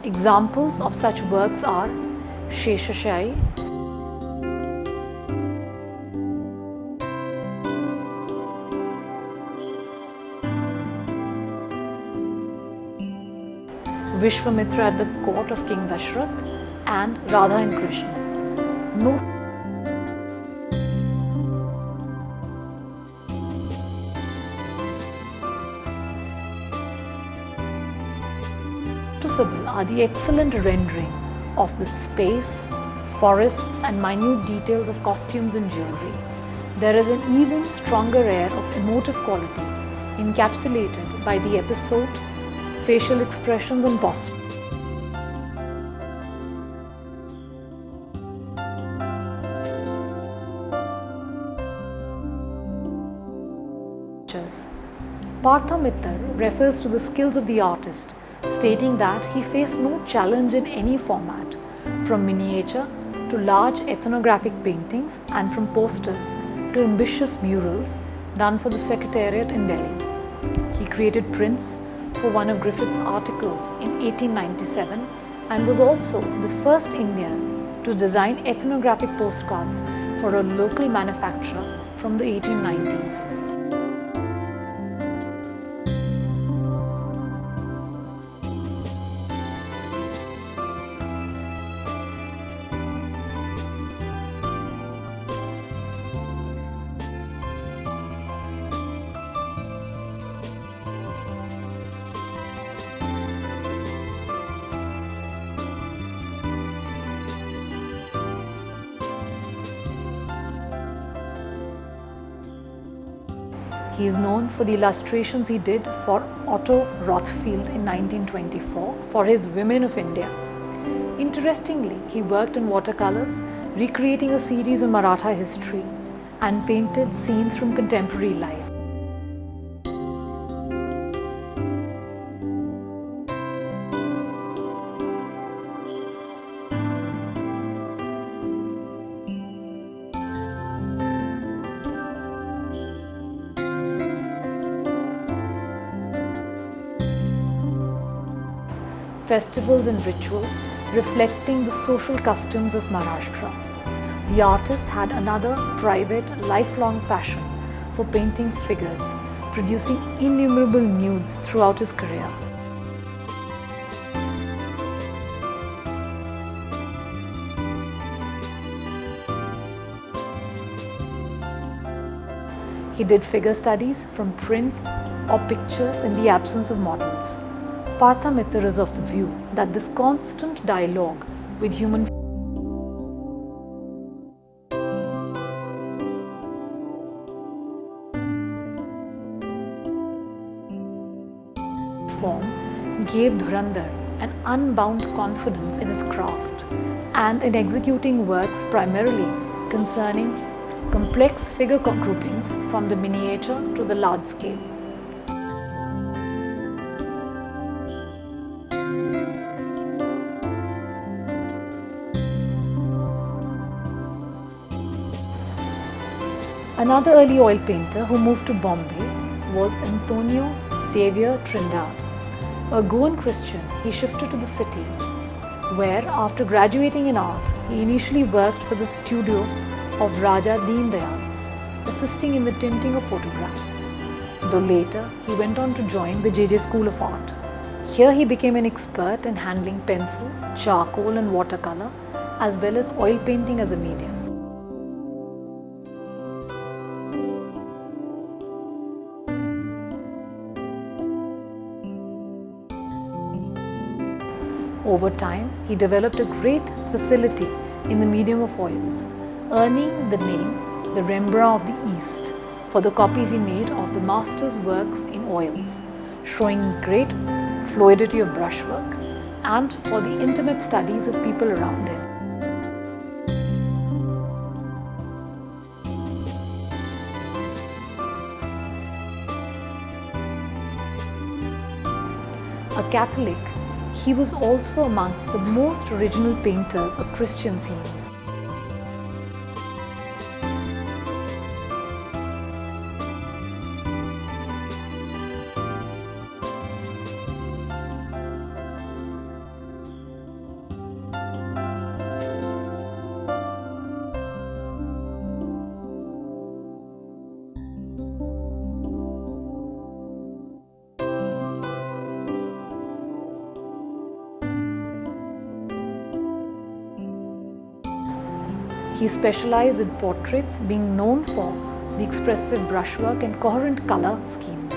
Speaker 1: Examples of such works are Sheshashai, Vishwamitra at the court of King Dashrath, and Radha and Krishna. Noticeable are the excellent rendering of the space, forests and minute details of costumes and jewelry. There is an even stronger air of emotive quality encapsulated by the episode, facial expressions and postures. Partha Mittal refers to the skills of the artist, stating that he faced no challenge in any format, from miniature to large ethnographic paintings and from posters to ambitious murals done for the Secretariat in Delhi. He created prints for one of Griffith's articles in 1897 and was also the first Indian to design ethnographic postcards for a local manufacturer from the 1890s. He is known for the illustrations he did for Otto Rothfield in 1924 for his Women of India. Interestingly, he worked in watercolors, recreating a series of Maratha history and painted scenes from contemporary life. Festivals and rituals reflecting the social customs of Maharashtra. The artist had another private, lifelong passion for painting figures, producing innumerable nudes throughout his career. He did figure studies from prints or pictures in the absence of models. Partha Mitra is of the view that this constant dialogue with human form gave Dhurandhar an unbound confidence in his craft and in executing works primarily concerning complex figure groupings from the miniature to the large scale. Another early oil painter who moved to Bombay was Antonio Xavier Trindade. A Goan Christian, he shifted to the city, where after graduating in art, he initially worked for the studio of Raja Deen Dayal, assisting in the tinting of photographs. Though later, he went on to join the JJ School of Art. Here he became an expert in handling pencil, charcoal and watercolor, as well as oil painting as a medium. Over time, he developed a great facility in the medium of oils, earning the name the Rembrandt of the East for the copies he made of the master's works in oils, showing great fluidity of brushwork, and for the intimate studies of people around him. A Catholic, he was also amongst the most original painters of Christian themes. He specialized in portraits, being known for the expressive brushwork and coherent color schemes.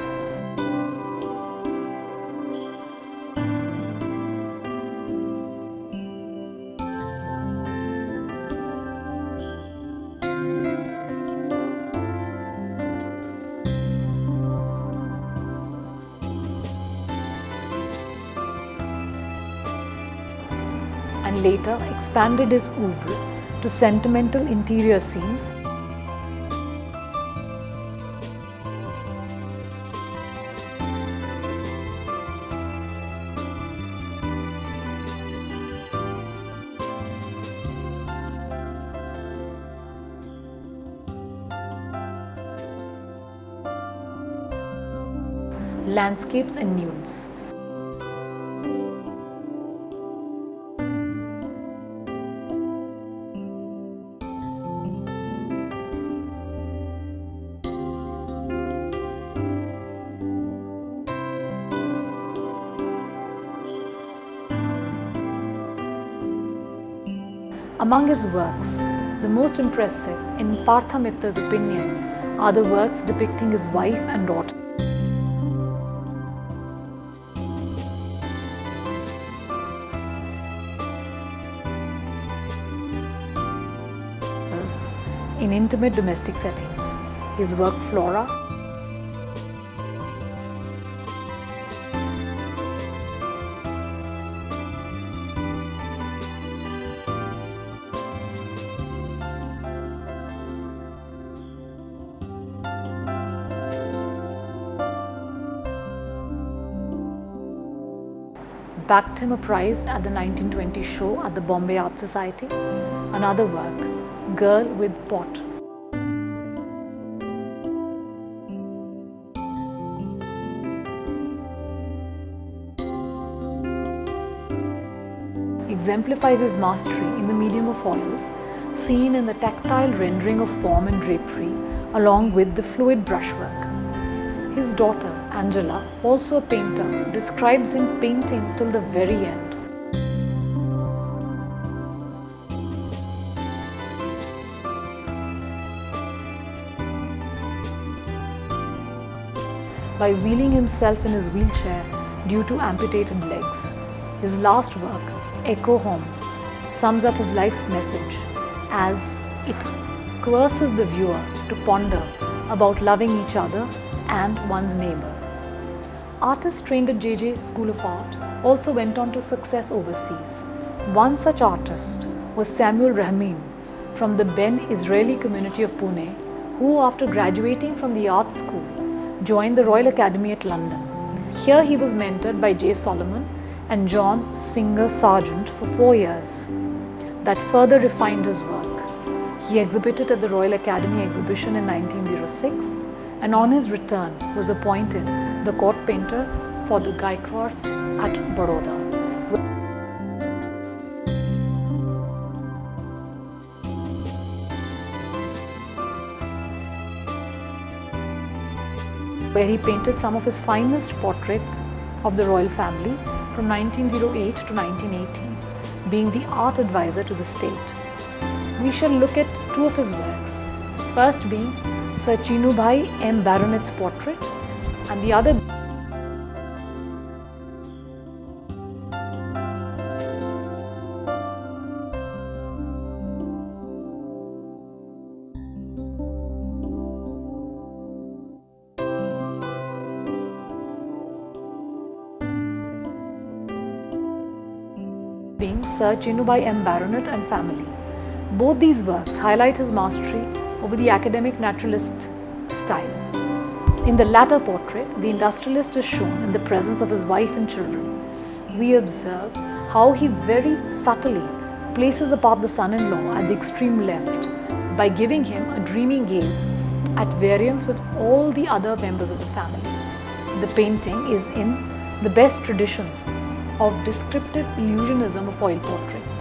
Speaker 1: And later expanded his oeuvre to sentimental interior scenes, landscapes and nudes. Among his works, the most impressive, in Partha Mitra's opinion, are the works depicting his wife and daughter. In intimate domestic settings. His work Flora, backed him a prize at the 1920 show at the Bombay Art Society. Another work, Girl with Pot. Exemplifies his mastery in the medium of oils, seen in the tactile rendering of form and drapery, along with the fluid brushwork. His daughter, Angela, also a painter, describes him painting till the very end. by wheeling himself in his wheelchair due to amputated legs. His last work, Echo Home, sums up his life's message as it coerces the viewer to ponder about loving each other and one's neighbor. Artists trained at JJ School of Art also went on to success overseas. One such artist was Samuel Rahmin from the Ben Israeli community of Pune, who after graduating from the art school joined the Royal Academy at London. Here he was mentored by J. Solomon and John Singer Sargent for 4 years. That further refined his work. He exhibited at the Royal Academy exhibition in 1906 and on his return was appointed the court painter for the Gaikwar at Baroda. Where he painted some of his finest portraits of the royal family from 1908 to 1918, being the art advisor to the state. We shall look at two of his works, first being Sir Chinubhai M. Baronet's portrait and the other being Sir Chinubhai M. Baronet and family. Both these works highlight his mastery over the academic naturalist style. In the latter portrait, the industrialist is shown in the presence of his wife and children. We observe how he very subtly places apart the son-in-law at the extreme left by giving him a dreamy gaze at variance with all the other members of the family. The painting is in the best traditions of descriptive illusionism of oil portraits.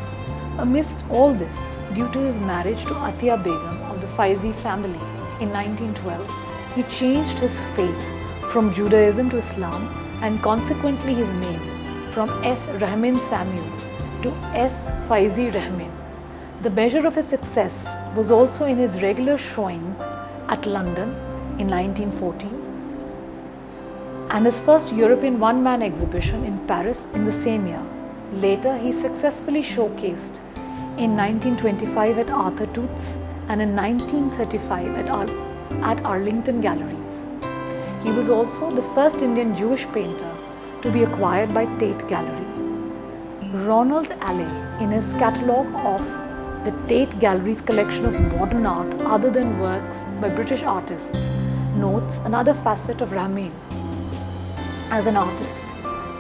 Speaker 1: Amidst all this, due to his marriage to Atiya Begum of the Faizi family in 1912, he changed his faith from Judaism to Islam and consequently his name from S. Rahmin Samuel to S. Faizi Rahmin. The measure of his success was also in his regular showings at London in 1914 and his first European one-man exhibition in Paris in the same year. Later, he successfully showcased in 1925 at Arthur Tooth's and in 1935 at Arlington Galleries. He was also the first Indian Jewish painter to be acquired by Tate Gallery. Ronald Alley, in his catalogue of the Tate Gallery's collection of modern art other than works by British artists, notes another facet of Rahmin as an artist.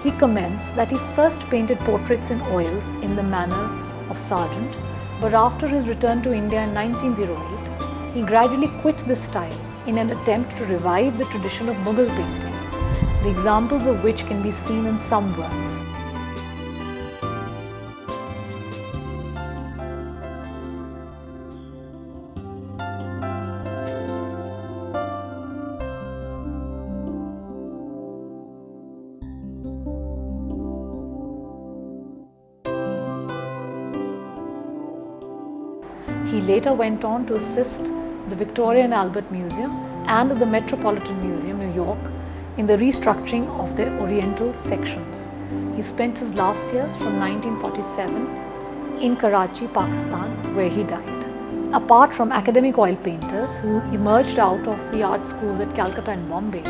Speaker 1: He comments that he first painted portraits in oils in the manner of Sargent, but after his return to India in 1908, he gradually quit this style in an attempt to revive the tradition of Mughal painting, the examples of which can be seen in some works. He later went on to assist the Victoria and Albert Museum and the Metropolitan Museum, New York, in the restructuring of their Oriental sections. He spent his last years from 1947 in Karachi, Pakistan, where he died. Apart from academic oil painters who emerged out of the art schools at Calcutta and Bombay,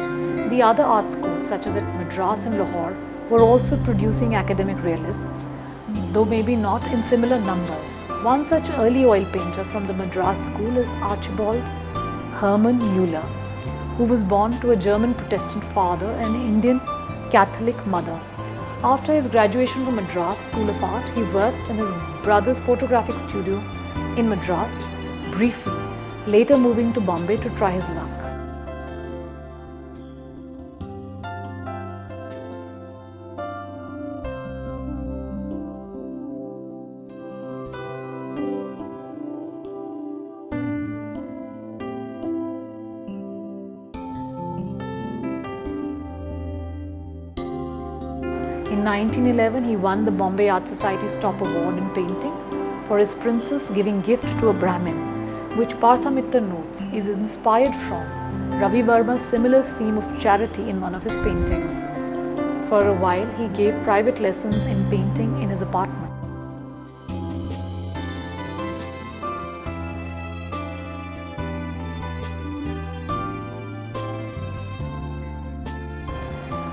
Speaker 1: the other art schools such as at Madras and Lahore were also producing academic realists, though maybe not in similar numbers. One such early oil painter from the Madras school is Archibald Hermann Müller, who was born to a German Protestant father and an Indian Catholic mother. After his graduation from Madras School of Art, he worked in his brother's photographic studio in Madras briefly, later moving to Bombay to try his luck. In 1911, he won the Bombay Art Society's top award in painting for his Princess Giving Gift to a Brahmin, which Partha Mitra notes is inspired from Ravi Verma's similar theme of charity in one of his paintings. For a while, he gave private lessons in painting in his apartment.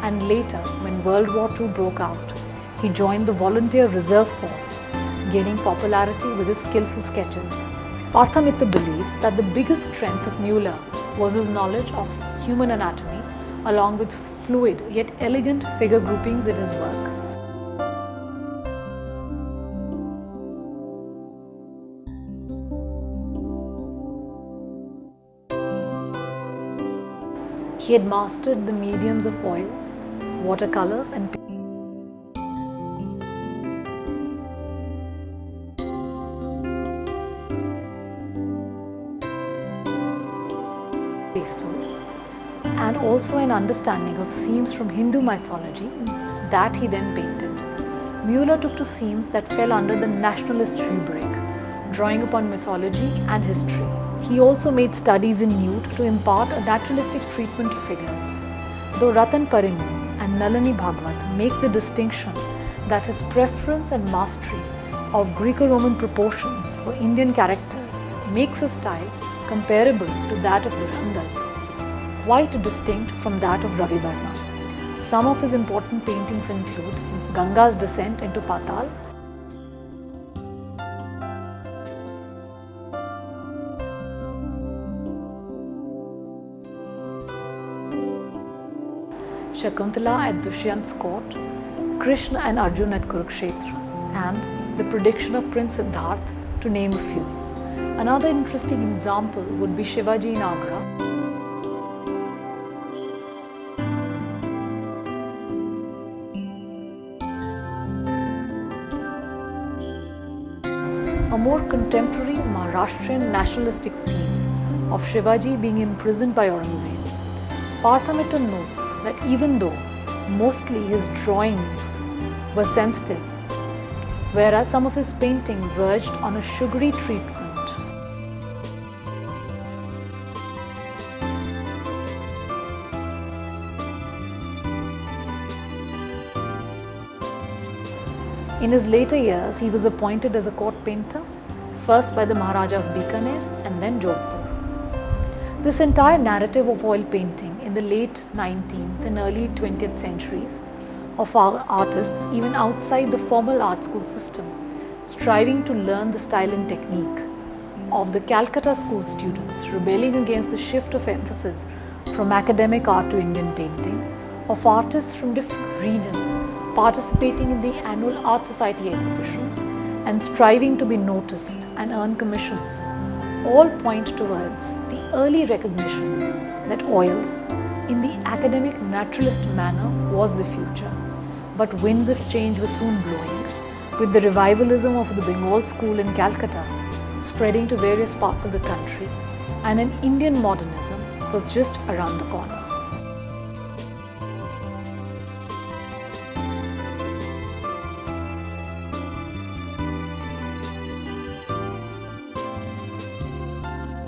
Speaker 1: And later, when World War II broke out, he joined the Volunteer Reserve Force, gaining popularity with his skillful sketches. Partha Mitra believes that the biggest strength of Mueller was his knowledge of human anatomy, along with fluid yet elegant figure groupings in his work. He had mastered the mediums of oils, watercolors and pastels, and also an understanding of themes from Hindu mythology that he then painted. Mueller took to themes that fell under the nationalist rubric, drawing upon mythology and history. He also made studies in nude to impart a naturalistic treatment to figures. Though Ratan Parimu and Nalini Bhagwat make the distinction that his preference and mastery of Greco-Roman proportions for Indian characters makes his style comparable to that of Dhurandhar's, quite distinct from that of Ravi Verma. Some of his important paintings include Ganga's Descent into Patal, Shakuntala at Dushyant's court, Krishna and Arjun at Kurukshetra, and the prediction of Prince Siddharth, to name a few. Another interesting example would be Shivaji in Agra, a more contemporary Maharashtrian nationalistic theme of Shivaji being imprisoned by Aurangzeb. Partha Mitra notes that even though mostly his drawings were sensitive, whereas some of his paintings verged on a sugary treatment, in his later years, he was appointed as a court painter, first by the Maharaja of Bikaner and then Jodhpur. This entire narrative of oil painting in the late 19th and early 20th centuries of our artists even outside the formal art school system, striving to learn the style and technique, of the Calcutta school students rebelling against the shift of emphasis from academic art to Indian painting, of artists from different regions participating in the annual Art Society exhibitions and striving to be noticed and earn commissions, all point towards the early recognition that oils, in the academic naturalist manner, was the future. But winds of change were soon blowing, with the revivalism of the Bengal school in Calcutta spreading to various parts of the country, and an Indian modernism was just around the corner.